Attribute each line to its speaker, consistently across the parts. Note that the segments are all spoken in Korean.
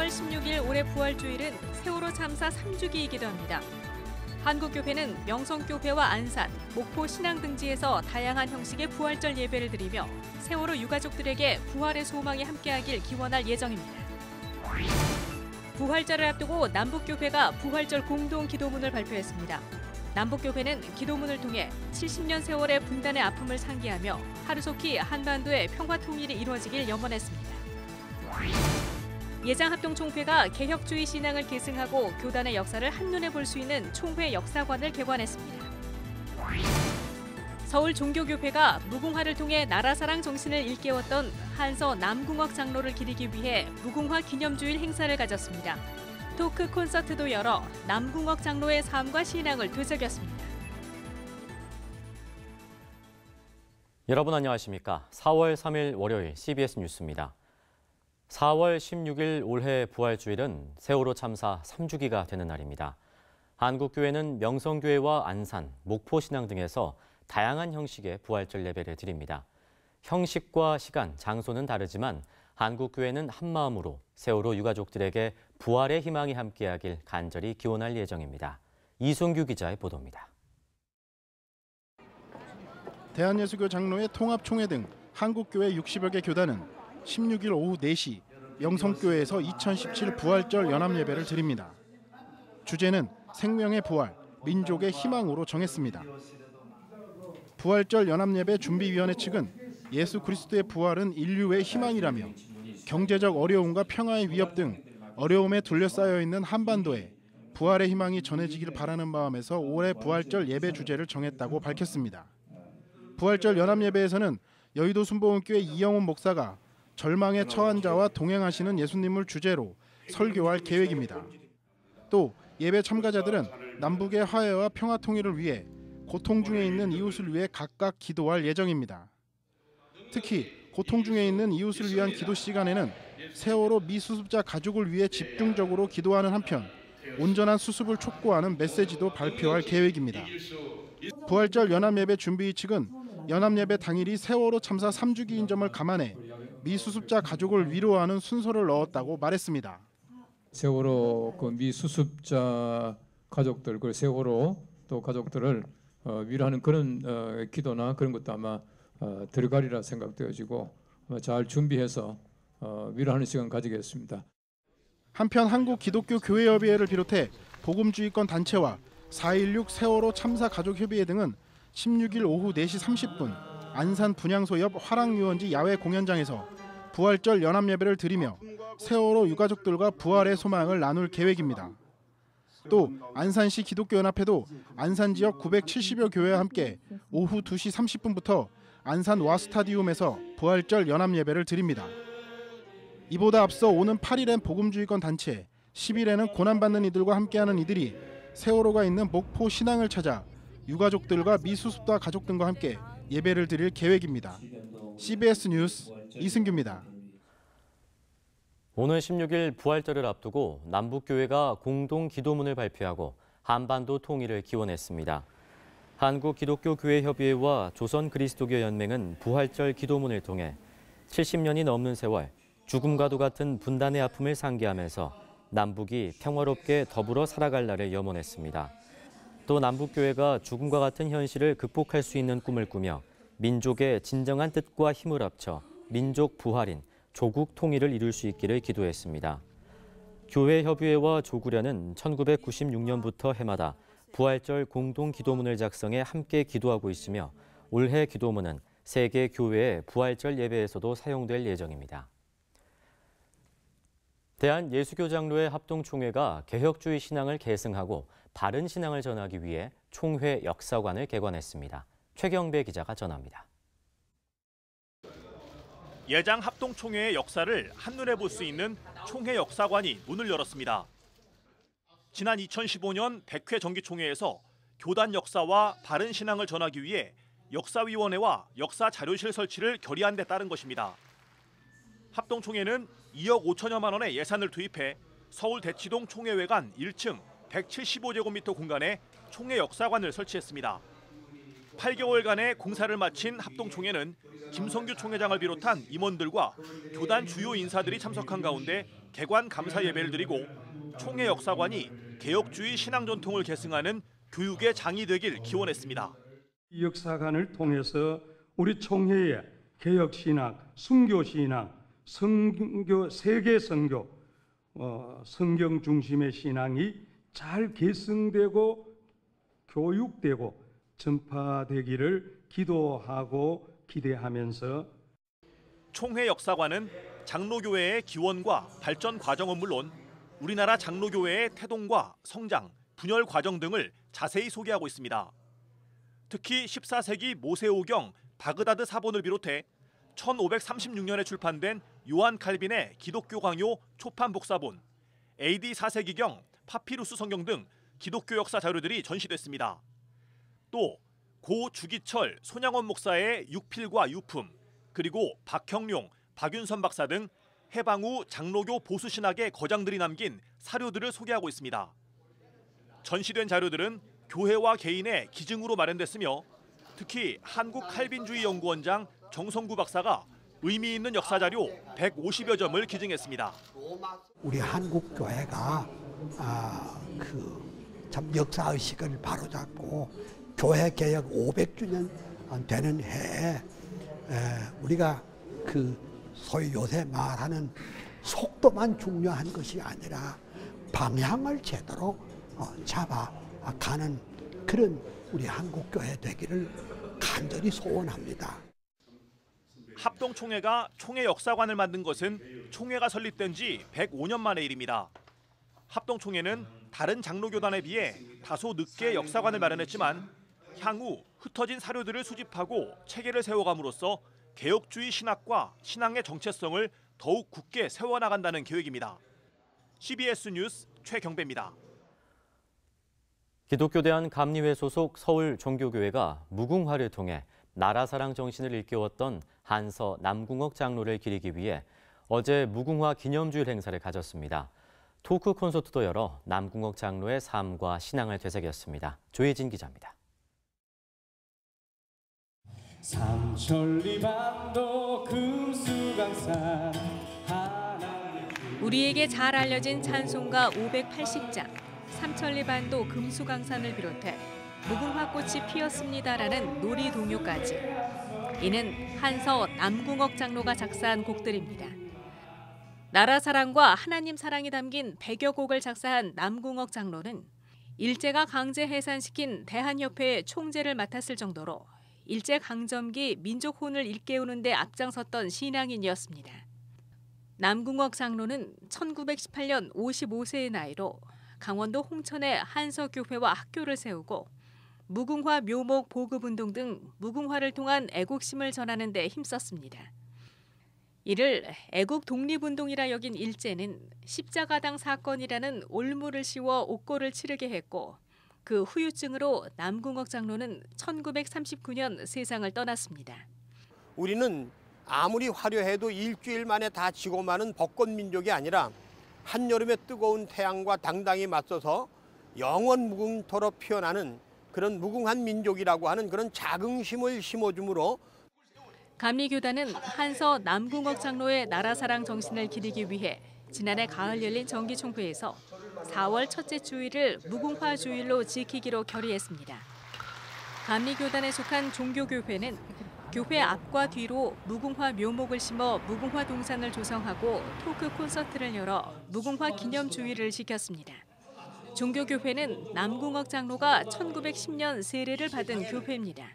Speaker 1: 4월 16일 올해 부활주일은 세월호 참사 3주기이기도 합니다. 한국교회는 명성교회와 안산, 목포 신앙등지에서 다양한 형식의 부활절 예배를 드리며 세월호 유가족들에게 부활의 소망이 함께하길 기원할 예정입니다. 부활절을 앞두고 남북교회가 부활절 공동 기도문을 발표했습니다. 남북교회는 기도문을 통해 70년 세월의 분단의 아픔을 상기하며 하루속히 한반도의 평화 통일이 이루어지길 염원했습니다. 예장합동총회가 개혁주의 신앙을 계승하고 교단의 역사를 한눈에 볼 수 있는 총회 역사관을 개관했습니다. 서울종교교회가 무궁화를 통해 나라사랑 정신을 일깨웠던 한서 남궁옥 장로를 기리기 위해 무궁화 기념주일 행사를 가졌습니다. 토크 콘서트도 열어 남궁옥 장로의 삶과 신앙을 되새겼습니다.
Speaker 2: 여러분 안녕하십니까? 4월 3일 월요일 CBS 뉴스입니다. 4월 16일 올해 부활주일은 세월호 참사 3주기가 되는 날입니다. 한국교회는 명성교회와 안산, 목포 신앙 등에서 다양한 형식의 부활절 예배를 드립니다. 형식과 시간, 장소는 다르지만 한국교회는 한마음으로 세월호 유가족들에게 부활의 희망이 함께하길 간절히 기원할 예정입니다. 이순규 기자의 보도입니다.
Speaker 3: 대한예수교 장로회 통합총회 등 한국교회 60여 개 교단은 16일 오후 4시 명성교회에서 2017 부활절 연합예배를 드립니다. 주제는 생명의 부활, 민족의 희망으로 정했습니다. 부활절 연합예배 준비위원회 측은 예수 그리스도의 부활은 인류의 희망이라며 경제적 어려움과 평화의 위협 등 어려움에 둘러싸여 있는 한반도에 부활의 희망이 전해지길 바라는 마음에서 올해 부활절 예배 주제를 정했다고 밝혔습니다. 부활절 연합예배에서는 여의도 순복음교회 이영훈 목사가 절망에 처한 자와 동행하시는 예수님을 주제로 설교할 계획입니다. 또 예배 참가자들은 남북의 화해와 평화 통일을 위해 고통 중에 있는 이웃을 위해 각각 기도할 예정입니다. 특히 고통 중에 있는 이웃을 위한 기도 시간에는 세월호 미수습자 가족을 위해 집중적으로 기도하는 한편 온전한 수습을 촉구하는 메시지도 발표할 계획입니다. 부활절 연합예배 준비위 측은 연합예배 당일이 세월호 참사 3주기인 점을 감안해 미수습자 가족을 위로하는 순서를 넣었다고 말했습니다.
Speaker 4: 세월호 그 미수습자 가족들, 그 세월호 또 가족들을 위로하는 그런 기도나 그런 것도 아마 들어가리라 생각되어지고 잘 준비해서 위로하는 시간 가지겠습니다.
Speaker 3: 한편 한국기독교교회협의회를 비롯해 복음주의권 단체와 4.16 세월호 참사 가족협의회 등은 16일 오후 4시 30분 안산 분향소 옆 화랑유원지 야외 공연장에서 부활절 연합예배를 드리며 세월호 유가족들과 부활의 소망을 나눌 계획입니다. 또 안산시 기독교연합회도 안산 지역 970여 교회와 함께 오후 2시 30분부터 안산 와스타디움에서 부활절 연합예배를 드립니다. 이보다 앞서 오는 8일엔 복음주의권 단체, 10일에는 고난받는 이들과 함께하는 이들이 세월호가 있는 목포 신앙을 찾아 유가족들과 미수습자 가족 등과 함께 예배를 드릴 계획입니다. CBS 뉴스 이승규입니다.
Speaker 2: 오늘 16일 부활절을 앞두고 남북교회가 공동 기도문을 발표하고 한반도 통일을 기원했습니다. 한국기독교교회협의회와 조선그리스도교연맹은 부활절 기도문을 통해 70년이 넘는 세월 죽음과도 같은 분단의 아픔을 상기하면서 남북이 평화롭게 더불어 살아갈 날을 염원했습니다. 또 남북교회가 죽음과 같은 현실을 극복할 수 있는 꿈을 꾸며 민족의 진정한 뜻과 힘을 합쳐 민족 부활인 조국 통일을 이룰 수 있기를 기도했습니다. 교회협의회와 조구련은 1996년부터 해마다 부활절 공동 기도문을 작성해 함께 기도하고 있으며 올해 기도문은 세계 교회의 부활절 예배에서도 사용될 예정입니다. 대한예수교장로회 합동총회가 개혁주의 신앙을 계승하고 바른 신앙을 전하기 위해 총회 역사관을 개관했습니다. 최경배 기자가 전합니다.
Speaker 5: 예장 합동총회의 역사를 한눈에 볼 수 있는 총회 역사관이 문을 열었습니다. 지난 2015년 100회 정기총회에서 교단 역사와 바른 신앙을 전하기 위해 역사위원회와 역사자료실 설치를 결의한 데 따른 것입니다. 합동총회는 2억 5천여만 원의 예산을 투입해 서울 대치동 총회회관 1층 175제곱미터 공간에 총회 역사관을 설치했습니다. 8개월간의 공사를 마친 합동총회는 김성규 총회장을 비롯한 임원들과 교단 주요 인사들이 참석한 가운데 개관 감사 예배를 드리고 총회 역사관이 개혁주의 신앙 전통을 계승하는 교육의 장이 되길 기원했습니다.
Speaker 6: 이 역사관을 통해서 우리 총회의 개혁신학, 순교신학, 성교, 세계선교, 성경 중심의 신앙이 잘 계승되고 교육되고 전파되기를 기도하고 기대하면서
Speaker 5: 총회 역사관은 장로교회의 기원과 발전 과정은 물론 우리나라 장로교회의 태동과 성장, 분열 과정 등을 자세히 소개하고 있습니다. 특히 14세기 모세오경 바그다드 사본을 비롯해 1536년에 출판된 요한 칼빈의 기독교 강요 초판 복사본, AD 4세기경 파피루스 성경 등 기독교 역사 자료들이 전시됐습니다. 또 고 주기철 손양원 목사의 육필과 유품, 그리고 박형룡, 박윤선 박사 등 해방 후 장로교 보수신학의 거장들이 남긴 사료들을 소개하고 있습니다. 전시된 자료들은 교회와 개인의 기증으로 마련됐으며 특히 한국칼빈주의연구원장 정성구 박사가 의미 있는 역사 자료 150여 점을 기증했습니다.
Speaker 7: 우리 한국 교회가 참 역사 의식을 바로잡고 교회 개혁 500주년 되는 해에 우리가 소위 요새 말하는 속도만 중요한 것이 아니라 방향을 제대로 잡아가는 그런 우리 한국 교회 되기를 간절히 소원합니다.
Speaker 5: 합동총회가 총회 역사관을 만든 것은 총회가 설립된 지 105년 만의 일입니다. 합동총회는 다른 장로교단에 비해 다소 늦게 역사관을 마련했지만 향후 흩어진 사료들을 수집하고 체계를 세워감으로써 개혁주의 신학과 신앙의 정체성을 더욱 굳게 세워나간다는 계획입니다. CBS 뉴스 최경배입니다.
Speaker 2: 기독교대한 감리회 소속 서울종교교회가 무궁화를 통해 나라사랑 정신을 일깨웠던 한서 남궁옥 장로를 기리기 위해 어제 무궁화 기념주일 행사를 가졌습니다. 토크 콘서트도 열어 남궁옥 장로의 삶과 신앙을 되새겼습니다. 조혜진 기자입니다.
Speaker 8: 삼천리반도 금수강산
Speaker 1: 우리에게 잘 알려진 찬송가 580장, 삼천리반도 금수강산을 비롯해 무궁화꽃이 피었습니다라는 놀이 동요까지. 이는 한서 남궁옥 장로가 작사한 곡들입니다. 나라 사랑과 하나님 사랑이 담긴 100여 곡을 작사한 남궁옥 장로는 일제가 강제 해산시킨 대한협회의 총재를 맡았을 정도로 일제강점기 민족혼을 일깨우는 데 앞장섰던 신앙인이었습니다. 남궁옥 장로는 1918년 55세의 나이로 강원도 홍천에 한서교회와 학교를 세우고 무궁화 묘목 보급운동 등 무궁화를 통한 애국심을 전하는 데 힘썼습니다. 이를 애국 독립운동이라 여긴 일제는 십자가당 사건이라는 올무를 씌워 옥고를 치르게 했고 그 후유증으로 남궁옥 장로는 1939년 세상을 떠났습니다.
Speaker 9: 우리는 아무리 화려해도 일주일 만에 다 지고 마는 벚꽃 민족이 아니라 한여름의 뜨거운 태양과 당당히 맞서서 영원 무궁토록 피어나는 그런 무궁한 민족이라고 하는 그런 자긍심을 심어주므로
Speaker 1: 감리교단은 한서 남궁옥 장로의 나라사랑 정신을 기리기 위해 지난해 가을 열린 정기총회에서 4월 첫째 주일을 무궁화 주일로 지키기로 결의했습니다. 감리교단에 속한 종교교회는 교회 앞과 뒤로 무궁화 묘목을 심어 무궁화 동산을 조성하고 토크 콘서트를 열어 무궁화 기념 주일을 지켰습니다. 종교교회는 남궁옥 장로가 1910년 세례를 받은 교회입니다.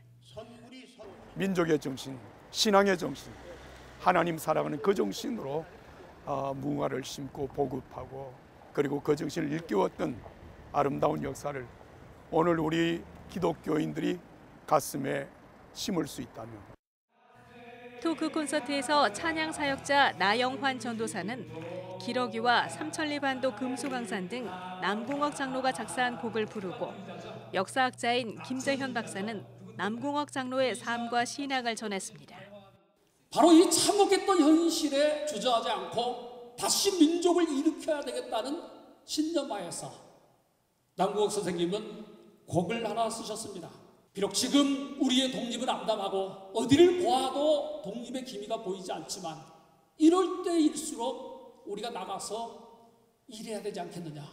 Speaker 6: 민족의 정신, 신앙의 정신, 하나님 사랑하는 그 정신으로 무궁화를 심고 보급하고 그리고 그 정신을 일깨웠던 아름다운 역사를 오늘 우리 기독교인들이 가슴에 심을 수 있다면.
Speaker 1: 토크 콘서트에서 찬양 사역자 나영환 전도사는 기러기와 삼천리반도 금수강산 등 남궁옥 장로가 작사한 곡을 부르고 역사학자인 김재현 박사는 남궁옥 장로의 삶과 신앙을 전했습니다.
Speaker 8: 바로 이 참혹했던 현실에 주저하지 않고 다시 민족을 일으켜야 되겠다는 신념하에서 남궁옥 선생님은 곡을 하나 쓰셨습니다. 비록 지금 우리의 독립을 암담하고 어디를 보아도 독립의 기미가 보이지 않지만 이럴 때일수록 우리가 나가서 일해야 되지 않겠느냐.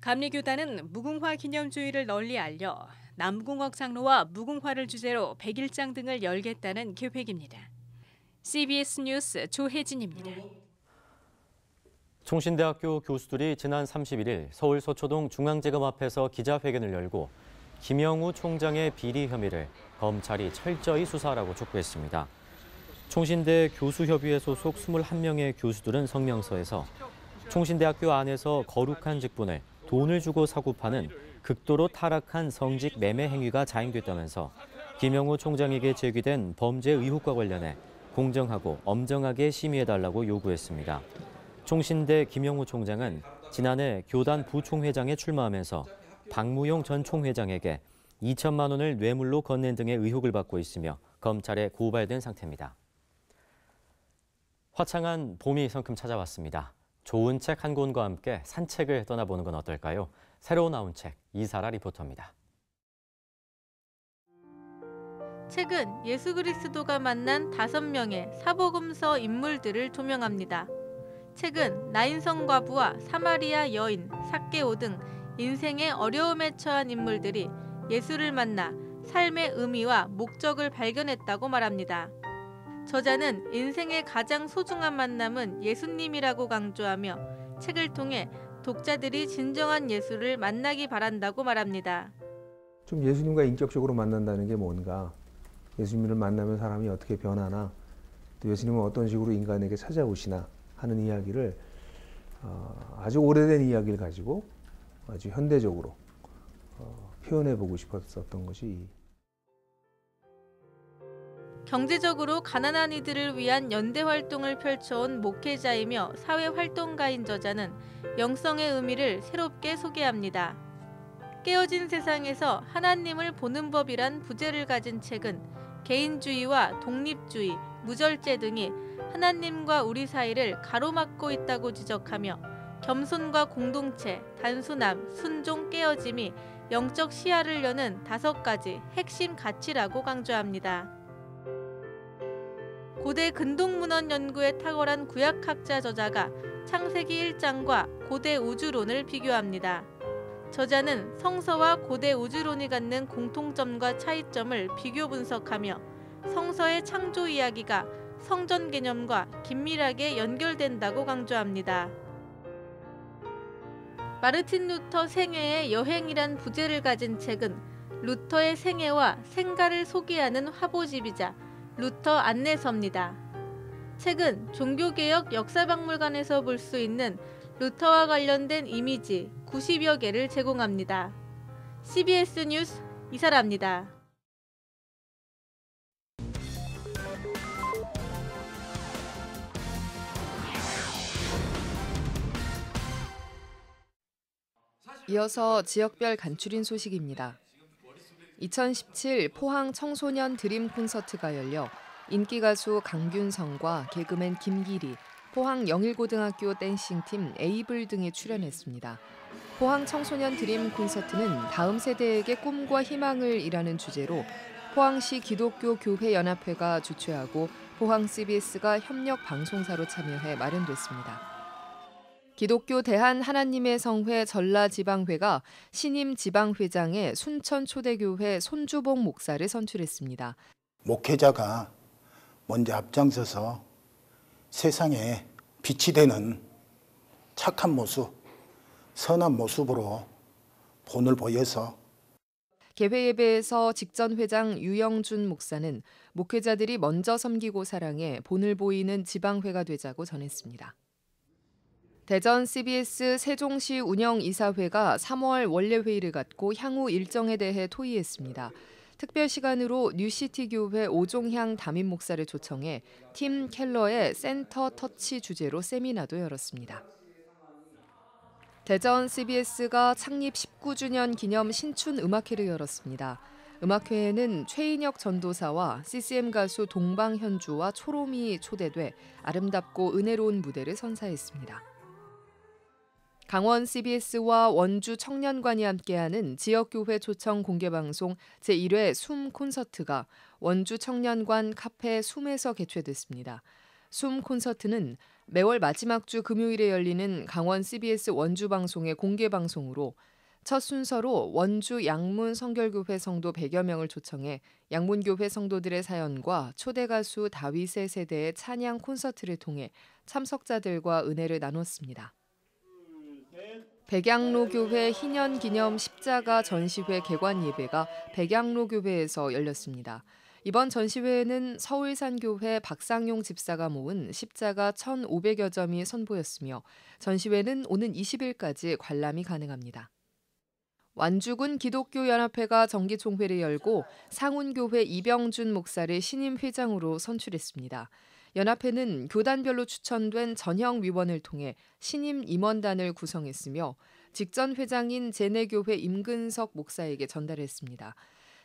Speaker 1: 감리교단은 무궁화 기념주의를 널리 알려 남궁옥 장로와 무궁화를 주제로 100일장 등을 열겠다는 계획입니다. CBS 뉴스 조혜진입니다.
Speaker 2: 총신대학교 교수들이 지난 31일 서울 서초동 중앙지검 앞에서 기자회견을 열고 김영우 총장의 비리 혐의를 검찰이 철저히 수사하라고 촉구했습니다. 총신대 교수협의회 소속 21명의 교수들은 성명서에서 총신대학교 안에서 거룩한 직분을 돈을 주고 사고 파는 극도로 타락한 성직 매매 행위가 자행됐다면서 김영우 총장에게 제기된 범죄 의혹과 관련해 공정하고 엄정하게 심의해달라고 요구했습니다. 총신대 김영우 총장은 지난해 교단 부총회장에 출마하면서 박무용 전 총회장에게 2천만 원을 뇌물로 건넨 등의 의혹을 받고 있으며 검찰에 고발된 상태입니다. 화창한 봄이 성큼 찾아왔습니다. 좋은 책 한 권과 함께 산책을 떠나보는 건 어떨까요? 새로 나온 책, 이사라 리포터입니다.
Speaker 10: 책은 예수 그리스도가 만난 5명의 사복음서 인물들을 조명합니다. 책은 나인성 과부와 사마리아 여인, 삭개오 등 인생의 어려움에 처한 인물들이 예수를 만나 삶의 의미와 목적을 발견했다고 말합니다. 저자는 인생의 가장 소중한 만남은 예수님이라고 강조하며 책을 통해 독자들이 진정한 예수를 만나기 바란다고 말합니다.
Speaker 11: 좀 예수님과 인격적으로 만난다는 게 뭔가, 예수님을 만나면 사람이 어떻게 변하나, 또 예수님은 어떤 식으로 인간에게 찾아오시나 하는 이야기를 아주 오래된 이야기를 가지고 아주 현대적으로 표현해보고 싶었던 것이.
Speaker 10: 경제적으로 가난한 이들을 위한 연대 활동을 펼쳐온 목회자이며 사회활동가인 저자는 영성의 의미를 새롭게 소개합니다. 깨어진 세상에서 하나님을 보는 법이란 부제를 가진 책은 개인주의와 독립주의, 무절제 등이 하나님과 우리 사이를 가로막고 있다고 지적하며 겸손과 공동체, 단순함, 순종, 깨어짐이 영적 시야를 여는 5가지 핵심 가치라고 강조합니다. 고대 근동문헌 연구에 탁월한 구약학자 저자가 창세기 1장과 고대 우주론을 비교합니다. 저자는 성서와 고대 우주론이 갖는 공통점과 차이점을 비교 분석하며 성서의 창조 이야기가 성전 개념과 긴밀하게 연결된다고 강조합니다. 마르틴 루터 생애의 여행이란 부제를 가진 책은 루터의 생애와 생가를 소개하는 화보집이자 루터 안내서입니다. 책은 종교개혁 역사박물관에서 볼 수 있는 루터와 관련된 이미지 90여 개를 제공합니다. CBS 뉴스 이사라입니다.
Speaker 12: 이어서 지역별 간추린 소식입니다. 2017 포항 청소년 드림 콘서트가 열려 인기 가수 강균성과 개그맨 김기리, 포항 영일고등학교 댄싱팀 에이블 등이 출연했습니다. 포항 청소년 드림 콘서트는 다음 세대에게 꿈과 희망을 이라는 주제로 포항시 기독교 교회 연합회가 주최하고 포항 CBS가 협력 방송사로 참여해 마련됐습니다. 기독교 대한 하나님의 성회 전라지방회가 신임 지방회장에 순천 초대교회 손주봉 목사를 선출했습니다.
Speaker 13: 목회자가 먼저 앞장서서 세상에 빛이 되는 착한 모습, 선한 모습으로 본을 보여서
Speaker 12: 개회 예배에서 직전 회장 유영준 목사는 목회자들이 먼저 섬기고 사랑해 본을 보이는 지방회가 되자고 전했습니다. 대전 CBS 세종시 운영이사회가 3월 원래회의를 갖고 향후 일정에 대해 토의했습니다. 특별 시간으로 뉴시티 교회 오종향 담임 목사를 초청해 팀 켈러의 센터 터치 주제로 세미나도 열었습니다. 대전 CBS가 창립 19주년 기념 신춘 음악회를 열었습니다. 음악회에는 최인혁 전도사와 CCM 가수 동방현주와 초롬이 초대돼 아름답고 은혜로운 무대를 선사했습니다. 강원 CBS와 원주 청년관이 함께하는 지역교회 초청 공개방송 제1회 숨 콘서트가 원주 청년관 카페 숨에서 개최됐습니다. 숨 콘서트는 매월 마지막 주 금요일에 열리는 강원 CBS 원주 방송의 공개 방송으로 첫 순서로 원주 양문 성결교회 성도 100여 명을 초청해 양문교회 성도들의 사연과 초대 가수 다윗의 세대의 찬양 콘서트를 통해 참석자들과 은혜를 나눴습니다. 백양로교회 희년기념 십자가 전시회 개관 예배가 백양로교회에서 열렸습니다. 이번 전시회에는 서울산교회 박상용 집사가 모은 십자가 1,500여 점이 선보였으며 전시회는 오는 20일까지 관람이 가능합니다. 완주군 기독교연합회가 정기총회를 열고 상운교회 이병준 목사를 신임 회장으로 선출했습니다. 연합회는 교단별로 추천된 전형 위원을 통해 신임 임원단을 구성했으며 직전 회장인 제내교회 임근석 목사에게 전달했습니다.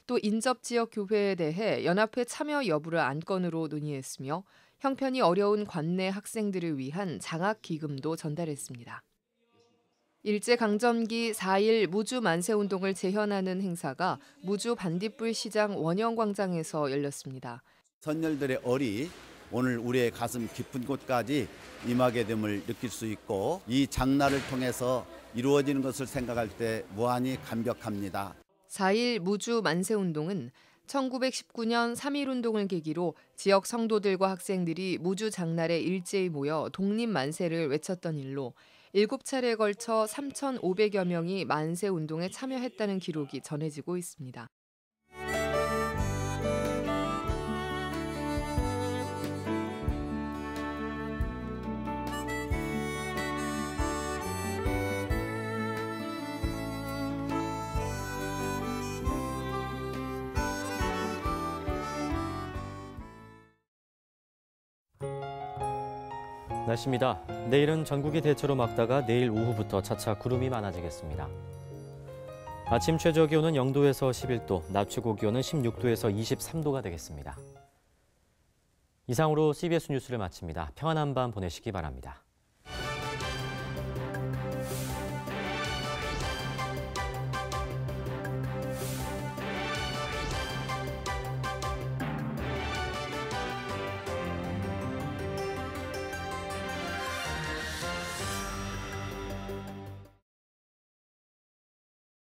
Speaker 12: 또 인접지역 교회에 대해 연합회 참여 여부를 안건으로 논의했으며 형편이 어려운 관내 학생들을 위한 장학기금도 전달했습니다. 일제강점기 4.1 무주 만세운동을 재현하는 행사가 무주 반딧불 시장 원형광장에서 열렸습니다.
Speaker 14: 선열들의 얼이 오늘 우리의 가슴 깊은 곳까지 임하게 됨을 느낄 수 있고 이 장날을 통해서 이루어지는 것을 생각할 때 무한히 감격합니다.
Speaker 12: 4.1 무주 만세운동은 1919년 3.1운동을 계기로 지역 성도들과 학생들이 무주 장날에 일제히 모여 독립만세를 외쳤던 일로 7차례에 걸쳐 3,500여 명이 만세운동에 참여했다는 기록이 전해지고 있습니다.
Speaker 2: 날씨입니다. 내일은 전국이 대체로 맑다가 내일 오후부터 차차 구름이 많아지겠습니다. 아침 최저 기온은 0도에서 11도, 낮 최고 기온은 16도에서 23도가 되겠습니다. 이상으로 CBS 뉴스를 마칩니다. 평안한 밤 보내시기 바랍니다.